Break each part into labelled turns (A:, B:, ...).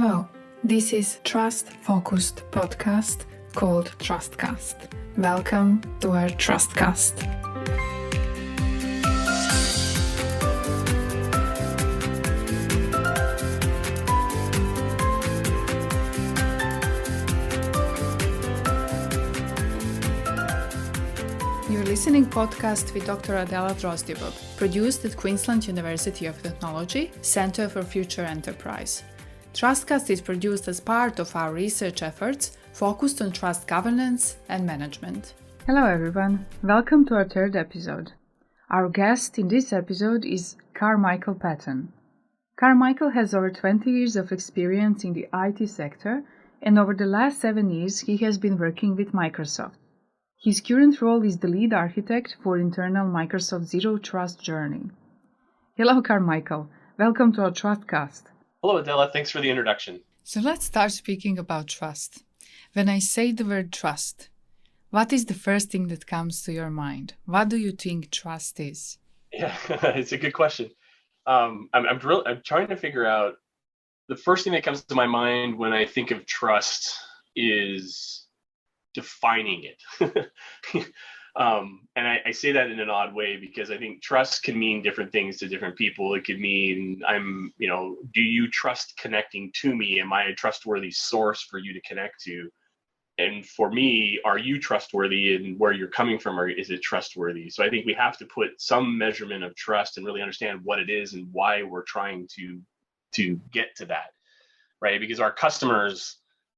A: Hello, this is trust-focused podcast called TRUSTcast. Welcome to our TRUSTcast. You're listening podcast with Dr. Adela Drozdjebov, produced at Queensland University of Technology, Centre for Future Enterprise. TRUSTcast is produced as part of our research efforts focused on trust governance and management. Hello everyone, welcome to our third episode. Our guest in this episode is Carmichael Patton. Carmichael has over 20 years of experience in the IT sector, and over the last 7 years he has been working with Microsoft. His current role is the lead architect for internal Microsoft Zero Trust journey. Hello Carmichael, welcome to our TRUSTcast.
B: Hello, Adela. Thanks for the introduction.
A: So let's start speaking about trust. When I say the word trust, what is the first thing that comes to your mind? What do you think trust is?
B: Yeah, it's a good question. I'm trying to figure out, the first thing that comes to my mind when I think of trust is defining it. And I say that in an odd way because I think trust can mean different things to different people. It could mean do you trust connecting to me? Am I a trustworthy source for you to connect to? And for me, are you trustworthy, and where you're coming from, or is it trustworthy? So I think we have to put some measurement of trust and really understand what it is and why we're trying to get to that, right? Because our customers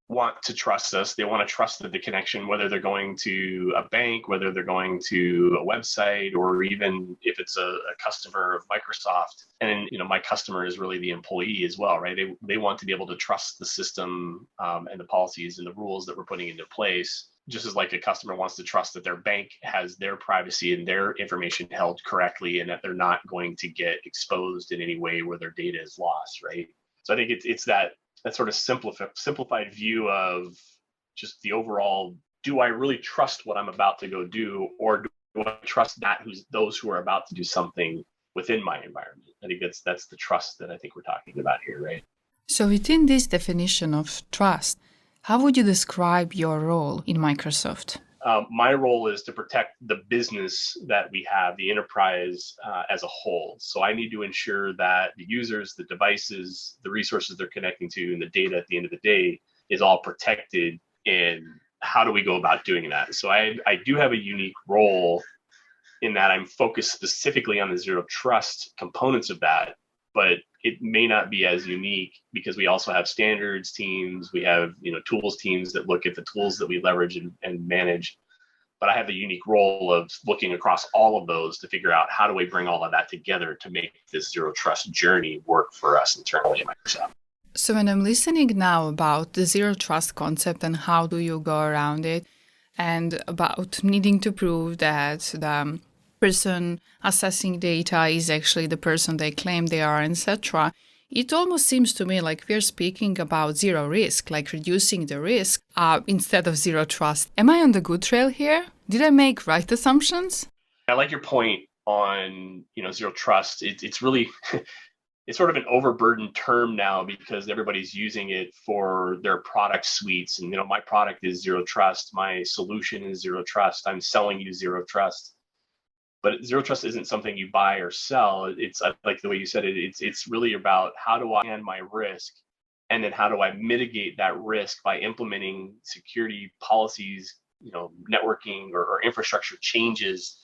B: want to trust us. They want to trust the connection, whether they're going to a bank, whether they're going to a website, or even if it's a customer of Microsoft. And my customer is really the employee as well, right? They want to be able to trust the system and the policies and the rules that we're putting into place, just as like a customer wants to trust that their bank has their privacy and their information held correctly, and that they're not going to get exposed in any way where their data is lost, right? So I think it's that sort of simplified view of just the overall, do I really trust what I'm about to go do, or do I trust those who are about to do something within my environment? I think that's the trust that I think we're talking about here, right?
A: So within this definition of trust, how would you describe your role in Microsoft?
B: My role is to protect the business that we have, the enterprise as a whole. So I need to ensure that the users, the devices, the resources they're connecting to, and the data at the end of the day is all protected. And how do we go about doing that? So I do have a unique role in that I'm focused specifically on the zero trust components of that, but it may not be as unique because we also have standards teams, we have tools teams that look at the tools that we leverage and manage. But I have the unique role of looking across all of those to figure out how do we bring all of that together to make this zero trust journey work for us internally at Microsoft.
A: So when I'm listening now about the zero trust concept and how do you go around it, and about needing to prove that the person assessing data is actually the person they claim they are, etc., it almost seems to me like we're speaking about zero risk, like reducing the risk instead of zero trust. Am I on the good trail here? Did I make right assumptions?
B: I like your point on zero trust. It's really it's sort of an overburdened term now because everybody's using it for their product suites. And my product is zero trust. My solution is zero trust. I'm selling you zero trust. But zero trust isn't something you buy or sell. It's like the way you said it. It's really about how do I handle my risk, and then how do I mitigate that risk by implementing security policies, networking or infrastructure changes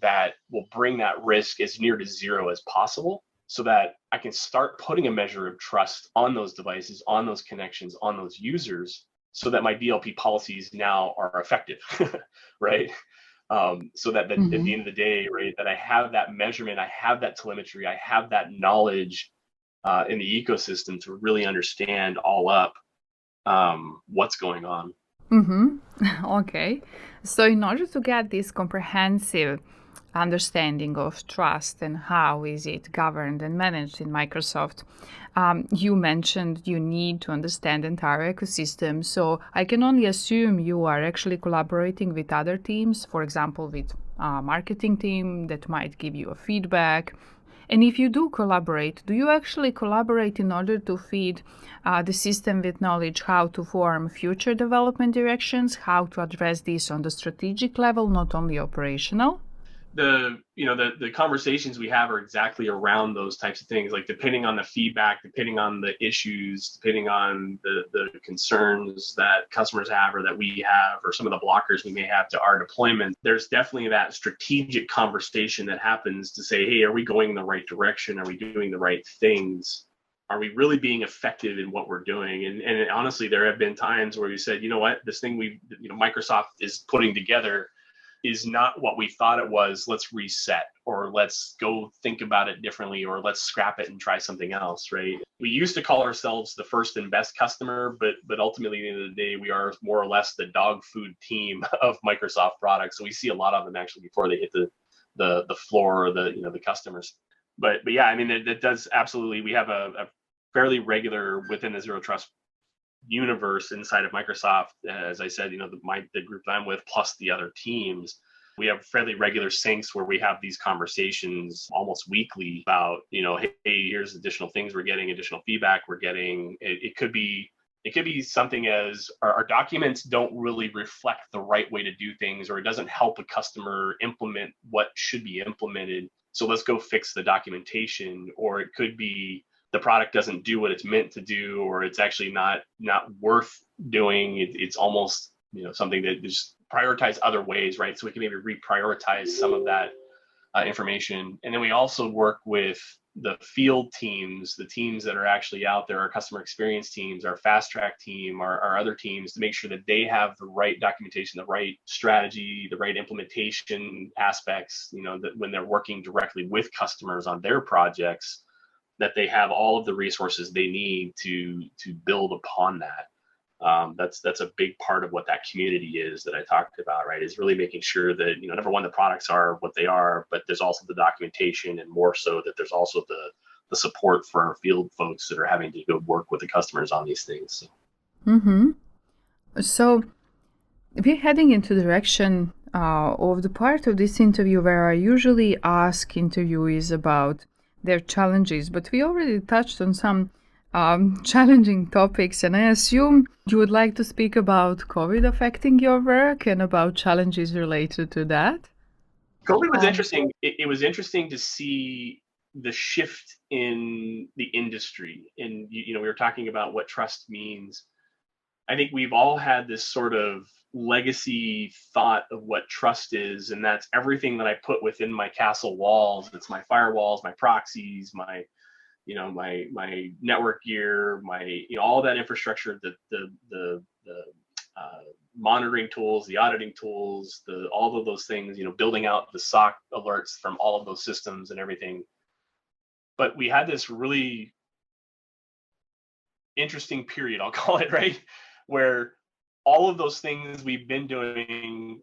B: that will bring that risk as near to zero as possible, so that I can start putting a measure of trust on those devices, on those connections, on those users, so that my DLP policies now are effective, right? So that at the end of the day, right, that I have that measurement, I have that telemetry, I have that knowledge in the ecosystem to really understand all up what's going on.
A: Okay. So in order to get this comprehensive understanding of trust and how is it governed and managed in Microsoft, you mentioned you need to understand the entire ecosystem. So I can only assume you are actually collaborating with other teams, for example, with a marketing team that might give you a feedback. And if you do collaborate, do you actually collaborate in order to feed the system with knowledge how to form future development directions, how to address this on the strategic level, not only operational?
B: The conversations we have are exactly around those types of things, like depending on the feedback, depending on the issues, depending on the concerns that customers have or that we have, or some of the blockers we may have to our deployment. There's definitely that strategic conversation that happens to say, hey, are we going in the right direction? Are we doing the right things? Are we really being effective in what we're doing? And honestly, there have been times where we said, you know what, this thing Microsoft is putting together is not what we thought it was. Let's reset, or let's go think about it differently, or let's scrap it and try something else, right? We used to call ourselves the first and best customer, but ultimately at the end of the day, we are more or less the dog food team of Microsoft products. So we see a lot of them actually before they hit the floor, or the customers. But yeah, I mean, that does absolutely. We have a fairly regular within the Zero Trust universe inside of Microsoft. As I said, the group that I'm with plus the other teams, we have fairly regular syncs where we have these conversations almost weekly about, hey, here's additional things we're getting, additional feedback we're getting. It could be something as our documents don't really reflect the right way to do things, or it doesn't help a customer implement what should be implemented. So let's go fix the documentation. Or it could be the product doesn't do what it's meant to do, or it's actually not worth doing. It's almost something that just prioritize other ways, right? So we can maybe reprioritize some of that information. And then we also work with the field teams, the teams that are actually out there, our customer experience teams, our fast track team, our other teams, to make sure that they have the right documentation, the right strategy, the right implementation aspects, that when they're working directly with customers on their projects, that they have all of the resources they need to build upon that. That's a big part of what that community is that I talked about, right? Is really making sure that, number one, the products are what they are, but there's also the documentation, and more so that there's also the support for our field folks that are having to go work with the customers on these things.
A: So we're heading into the direction of the part of this interview where I usually ask interviewees about their challenges, but we already touched on some challenging topics, and I assume you would like to speak about COVID affecting your work and about challenges related to that.
B: COVID was interesting. It was interesting to see the shift in the industry. And, we were talking about what trust means. I think we've all had this sort of legacy thought of what trust is, and that's everything that I put within my castle walls. It's my firewalls, my proxies, my network gear, all that infrastructure, the monitoring tools, the auditing tools, all of those things, building out the SOC alerts from all of those systems and everything. But we had this really interesting period, I'll call it, right, where all of those things we've been doing,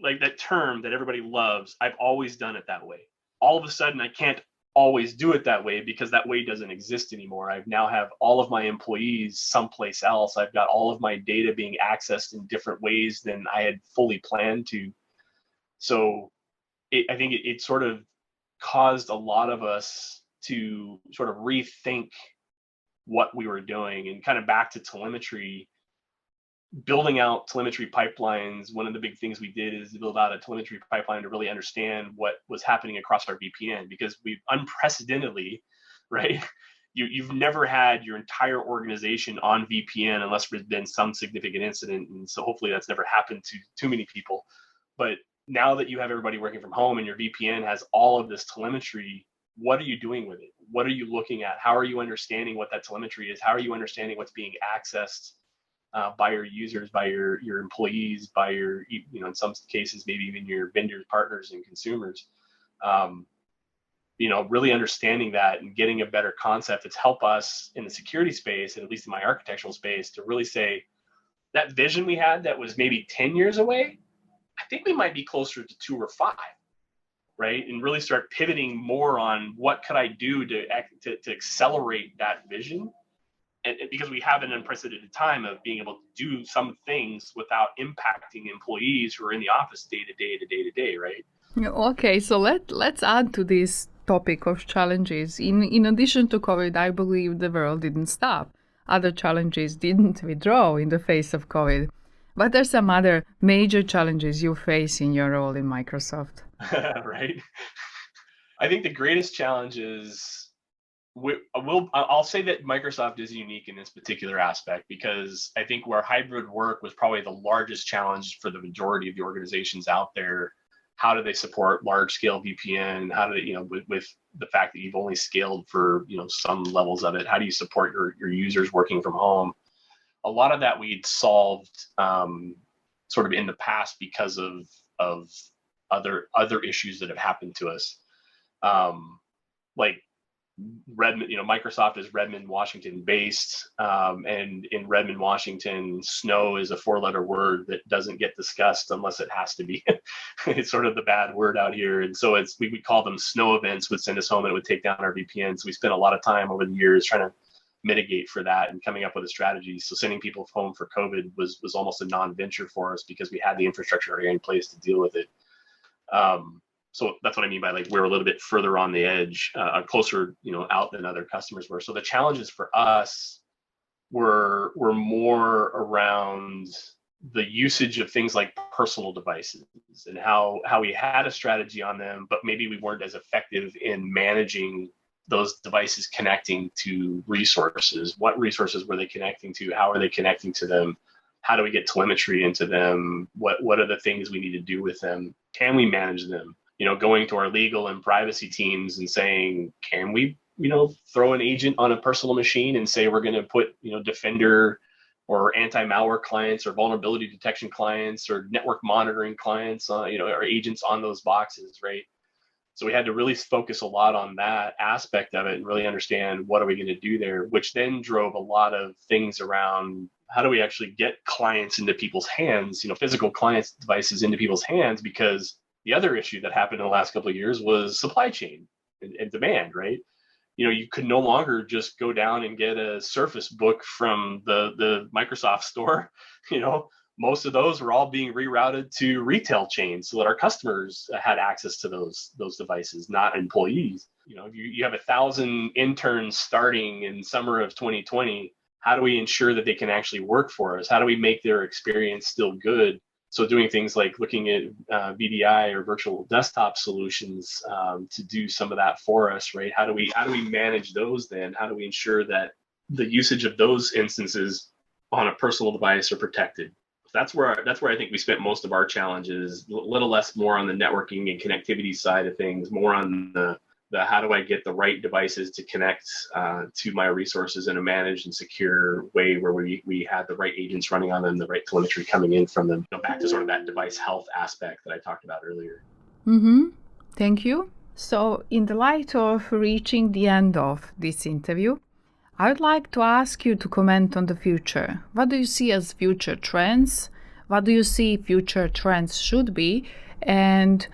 B: like that term that everybody loves, I've always done it that way. All of a sudden, I can't always do it that way because that way doesn't exist anymore. I now have all of my employees someplace else. I've got all of my data being accessed in different ways than I had fully planned to. So I think it sort of caused a lot of us to sort of rethink what we were doing, and kind of back to telemetry. Building out telemetry pipelines, one of the big things we did is build out a telemetry pipeline to really understand what was happening across our VPN, because we've unprecedentedly, right? You've never had your entire organization on VPN unless there's been some significant incident. And so hopefully that's never happened to too many people. But now that you have everybody working from home and your VPN has all of this telemetry, what are you doing with it? What are you looking at? How are you understanding what that telemetry is? How are you understanding what's being accessed by your users, by your employees, by your, in some cases, maybe even your vendors, partners, and consumers? Really understanding that and getting a better concept that's helped us in the security space, and at least in my architectural space, to really say that vision we had that was maybe 10 years away, I think we might be closer to 2 or 5, right? And really start pivoting more on what could I do to accelerate that vision. And because we have an unprecedented time of being able to do some things without impacting employees who are in the office day to day, right?
A: Okay, so let's add to this topic of challenges, in addition to COVID, I believe the world didn't stop. Other challenges didn't withdraw in the face of COVID. What are some other major challenges you face in your role in Microsoft?
B: Right. I think the greatest challenge is I'll say that Microsoft is unique in this particular aspect, because I think where hybrid work was probably the largest challenge for the majority of the organizations out there. How do they support large scale VPN? How do they, with the fact that you've only scaled for, some levels of it, how do you support your users working from home? A lot of that we'd solved sort of in the past because of other issues that have happened to us. Like Redmond, Microsoft is Redmond, Washington based. And in Redmond, Washington, snow is a 4-letter word that doesn't get discussed unless it has to be. It's sort of the bad word out here. And so we would call them snow events, would send us home and it would take down our VPNs. So we spent a lot of time over the years trying to mitigate for that and coming up with a strategy. So sending people home for COVID was almost a non-venture for us because we had the infrastructure already in place to deal with it. So that's what I mean by we're a little bit further on the edge, closer, out than other customers were. So the challenges for us were more around the usage of things like personal devices and how we had a strategy on them, but maybe we weren't as effective in managing those devices connecting to resources. What resources were they connecting to? How are they connecting to them? How do we get telemetry into them? What are the things we need to do with them? Can we manage them? Going to our legal and privacy teams and saying, can we, throw an agent on a personal machine and say we're going to put, Defender or anti-malware clients or vulnerability detection clients or network monitoring clients, or agents on those boxes, right? So we had to really focus a lot on that aspect of it and really understand what are we going to do there, which then drove a lot of things around how do we actually get clients into people's hands, physical clients devices into people's hands, because the other issue that happened in the last couple of years was supply chain and demand, right? You could no longer just go down and get a Surface Book from the Microsoft store. Most of those were all being rerouted to retail chains so that our customers had access to those devices, not employees. You have 1,000 interns starting in summer of 2020. How do we ensure that they can actually work for us? How do we make their experience still good? So doing things like looking at VDI or virtual desktop solutions to do some of that for us, right? How do we manage those then? How do we ensure that the usage of those instances on a personal device are protected? That's where I think we spent most of our challenges, a little less more on the networking and connectivity side of things, more on the how do I get the right devices to connect to my resources in a managed and secure way where we had the right agents running on them, the right telemetry coming in from them, back to sort of that device health aspect that I talked about earlier.
A: Thank you. So in the light of reaching the end of this interview, I would like to ask you to comment on the future. What do you see as future trends? What do you see future trends should be? And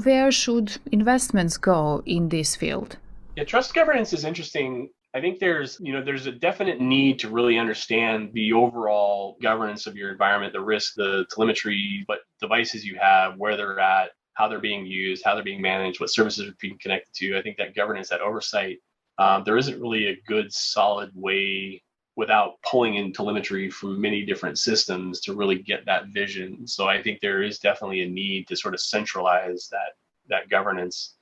A: where should investments go in this field?
B: Yeah, trust governance is interesting. I think there's a definite need to really understand the overall governance of your environment, the risk, the telemetry, what devices you have, where they're at, how they're being used, how they're being managed, what services are being connected to. I think that governance, that oversight, there isn't really a good, solid way without pulling in telemetry from many different systems to really get that vision. So I think there is definitely a need to sort of centralize that governance,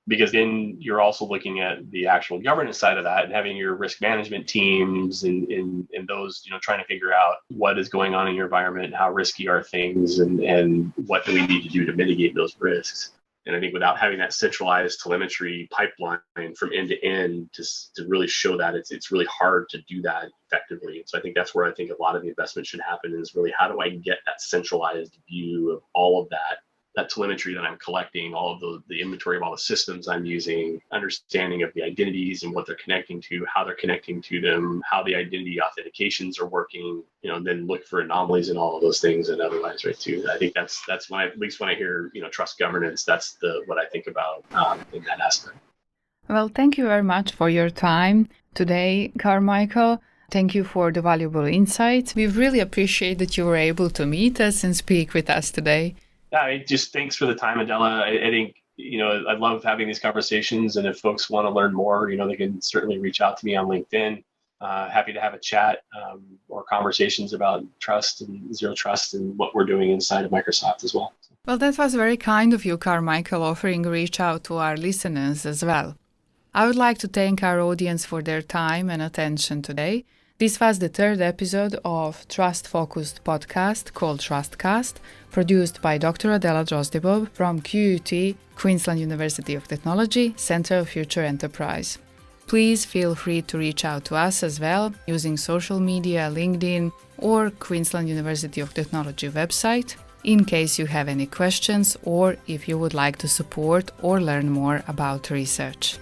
B: because then you're also looking at the actual governance side of that and having your risk management teams and those, trying to figure out what is going on in your environment, how risky are things, and what do we need to do to mitigate those risks. And I think without having that centralized telemetry pipeline from end to end to really show that, it's really hard to do that effectively. And so I think that's where I think a lot of the investment should happen, is really how do I get that centralized view of all of that telemetry that I'm collecting, all of the inventory of all the systems I'm using, understanding of the identities and what they're connecting to, how they're connecting to them, how the identity authentications are working, then look for anomalies in all of those things and otherwise, right, too. I think that's when at least when I hear, trust governance, that's what I think about in that aspect.
A: Well, thank you very much for your time today, Carmichael. Thank you for the valuable insights. We really appreciate that you were able to meet us and speak with us today.
B: Yeah, just thanks for the time, Adela. I think, I love having these conversations, and if folks want to learn more, they can certainly reach out to me on LinkedIn. Happy to have a chat or conversations about trust and zero trust and what we're doing inside of Microsoft as well.
A: Well, that was very kind of you, Carmichael, offering reach out to our listeners as well. I would like to thank our audience for their time and attention today. This was the third episode of Trust-focused podcast called TRUSTcast, produced by Dr. Adela Drozdibov from QUT, Queensland University of Technology, Centre of Future Enterprise. Please feel free to reach out to us as well using social media, LinkedIn, or Queensland University of Technology website in case you have any questions or if you would like to support or learn more about research.